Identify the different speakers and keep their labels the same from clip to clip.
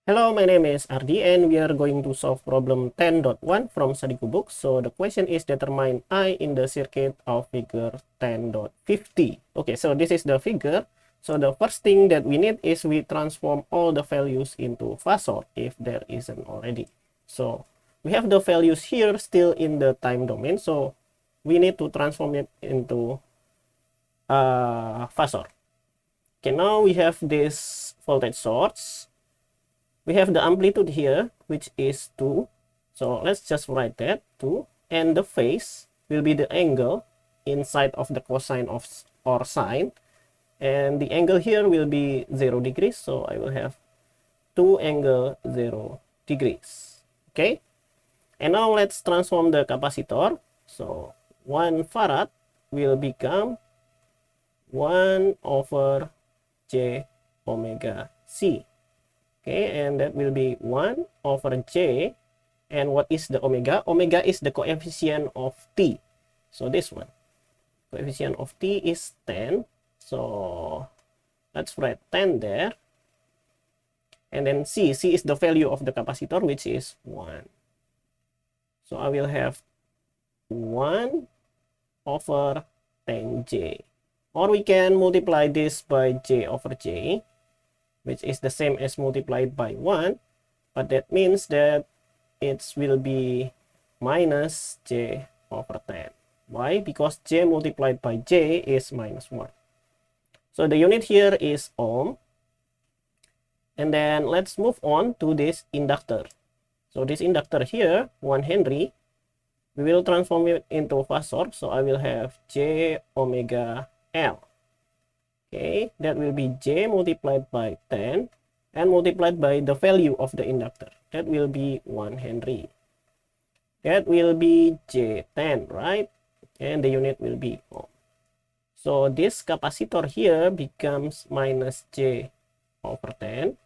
Speaker 1: Hello, my name is Ardi and we are going to solve problem 10.1 from Sadiku book. So the question is determine I in the circuit of figure 10.50. Okay, so this is the figure. So the first thing that we need is we transform all the values into phasor if there isn't already. So we have the values here still in the time domain. So we need to transform it into phasor. Okay, now we have this voltage source. We have the amplitude here, which is 2. So let's just write that 2. And the phase will be the angle inside of the cosine of or sine. And the angle here will be 0 degrees. So I will have 2 angle 0 degrees. Okay. And now let's transform the capacitor. So 1 farad will become 1 over j omega c. Okay, and that will be 1 over j. And what is the omega? Omega is the coefficient of t. So this one. Coefficient of t is 10. So let's write 10 there. And then c. C is the value of the capacitor, which is 1. So I will have 1 over 10j. Or we can multiply this by j over j, which is the same as multiplied by 1, but that means that it will be minus j over 10. Why? Because j multiplied by j is minus 1. So the unit here is ohm. And then let's move on to this inductor. So this inductor here, 1 Henry, we will transform it into phasor. So I will have j omega L. Okay, that will be j multiplied by 10 and multiplied by the value of the inductor. That will be 1 Henry. That will be J10, right? And the unit will be ohm. So this capacitor here becomes minus j over 10.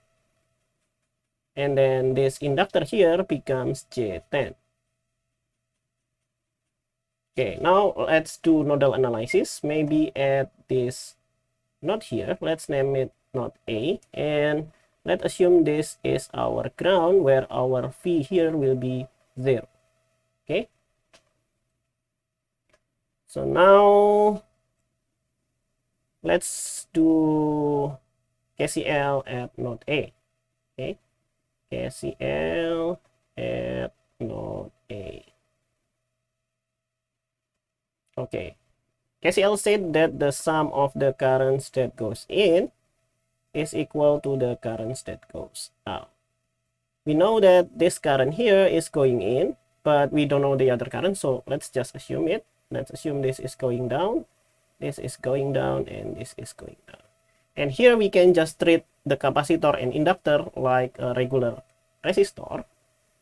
Speaker 1: And then this inductor here becomes J10. Okay, now let's do nodal analysis. Maybe at this node here, let's name it node A, and let's assume this is our ground where our V here will be 0. Okay, so now let's do KCL at node A. Okay, KCL at node A. Okay, KCL said that the sum of the currents that goes in is equal to the currents that goes out. We know that this current here is going in, but we don't know the other current, so let's just assume it. Let's assume this is going down, this is going down, and this is going down. And here we can just treat the capacitor and inductor like a regular resistor.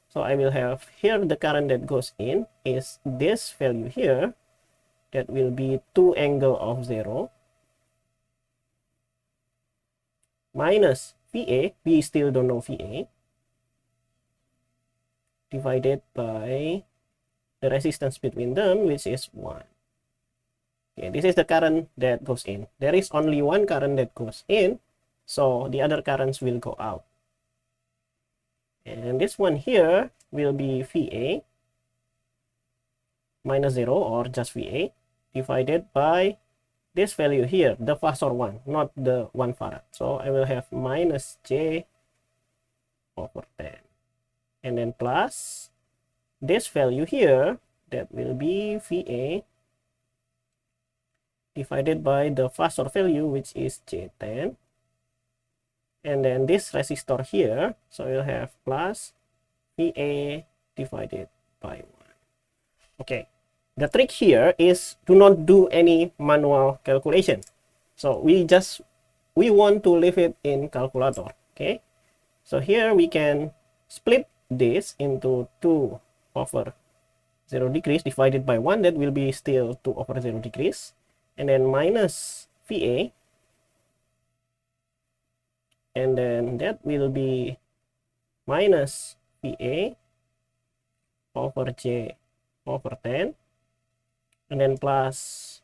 Speaker 1: So I will have here the current that goes in is this value here. That will be 2 angle of 0 minus VA, we still don't know VA, divided by the resistance between them, which is 1. Okay, this is the current that goes in. There is only one current that goes in, so the other currents will go out. And this one here will be VA minus 0 or just VA divided by this value here, the phasor 1, not the 1 farad. So I will have minus j over 10. And then plus this value here, that will be VA divided by the phasor value, which is J10. And then this resistor here, so we'll have plus VA divided by 1. Okay. The trick here is do not do any manual calculation. So we want to leave it in calculator. Okay. So here we can split this into 2 over 0 degrees divided by 1. That will be still 2 over 0 degrees. And then minus VA. And then that will be minus VA over J over 10. And then plus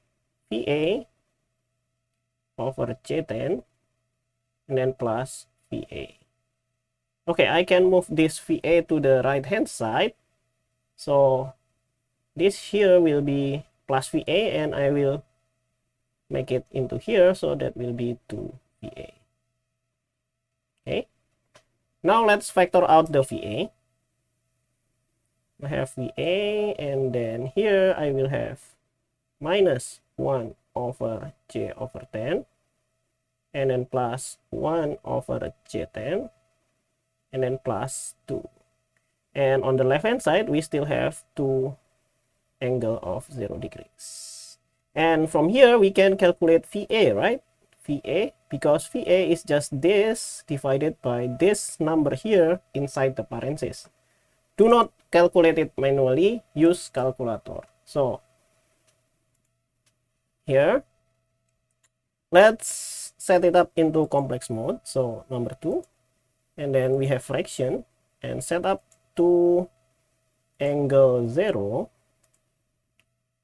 Speaker 1: VA over J10, and then plus VA. Okay, I can move this VA to the right hand side. So this here will be plus VA, and I will make it into here, so that will be 2 VA. Okay, now let's factor out the VA. I have VA, and then here I will have minus 1 over J over 10, and then plus 1 over J10, and then plus 2. And on the left hand side, we still have 2 angle of 0 degrees. And from here, we can calculate VA, right? VA, because VA is just this divided by this number here inside the parentheses. Do not calculate it manually, use calculator. So here, let's set it up into complex mode. So number 2, and then we have fraction, and set up to angle 0,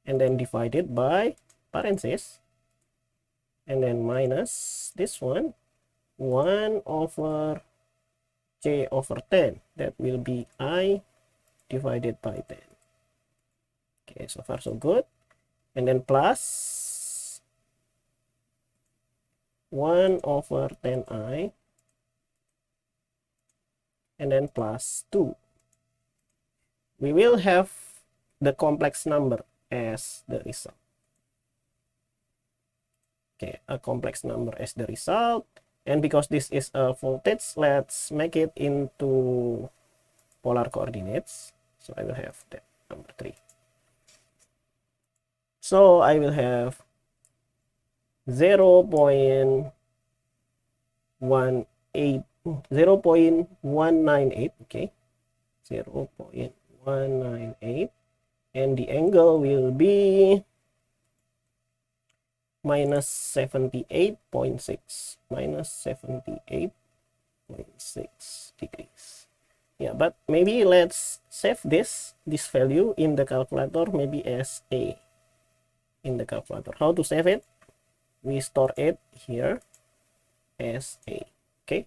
Speaker 1: and then divided by parentheses, and then minus this one, 1 over J over 10. That will be I divided by 10. Okay, so far so good. And then plus 1 over 10I, and then plus 2. We will have the complex number as the result. Okay, a complex number as the result. And because this is a voltage, let's make it into polar coordinates. So I will have that number 3. So I will have 0.198, okay, 0.198, and the angle will be minus 78.6, minus 78.6 degrees. Yeah, but maybe let's save this value in the calculator, maybe as A in the calculator. How to save it? We store it here as A. Okay,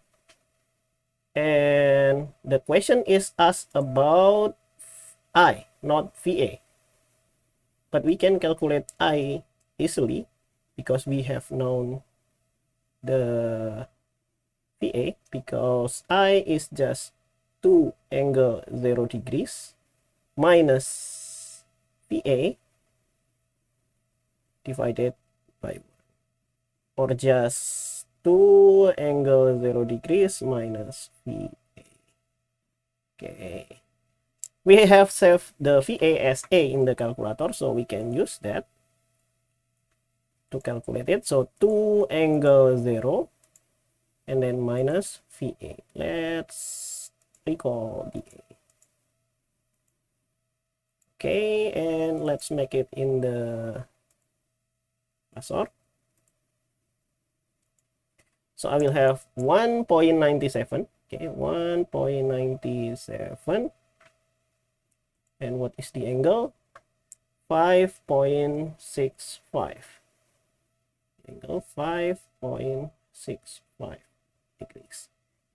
Speaker 1: and the question is asked about I, not VA, but we can calculate I easily because we have known the VA, because I is just 2 angle 0 degrees minus VA divided by 1, or just 2 angle 0 degrees minus VA. Okay, we have saved the VA as A in the calculator, so we can use that to calculate it. So 2 angle 0, and then minus VA. Let's recall the A. Okay, and let's make it in the password. So I will have 1.97. Okay, 1.97. And what is the angle? 5.65. Angle 5.65 degrees.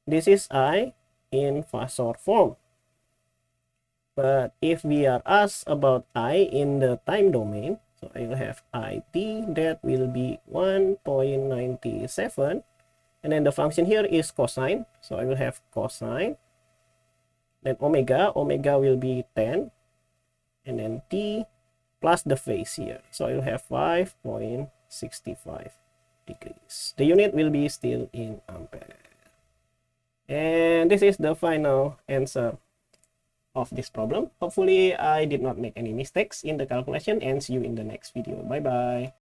Speaker 1: This is I in phasor form. But if we are asked about I in the time domain, so I will have IT, that will be 1.97. And then the function here is cosine. So I will have cosine. Then omega will be 10. And then T plus the phase here. So I will have 5.65 degrees. The unit will be still in ampere. And this is the final answer of this problem. Hopefully I did not make any mistakes in the calculation, and see you in the next video. Bye bye.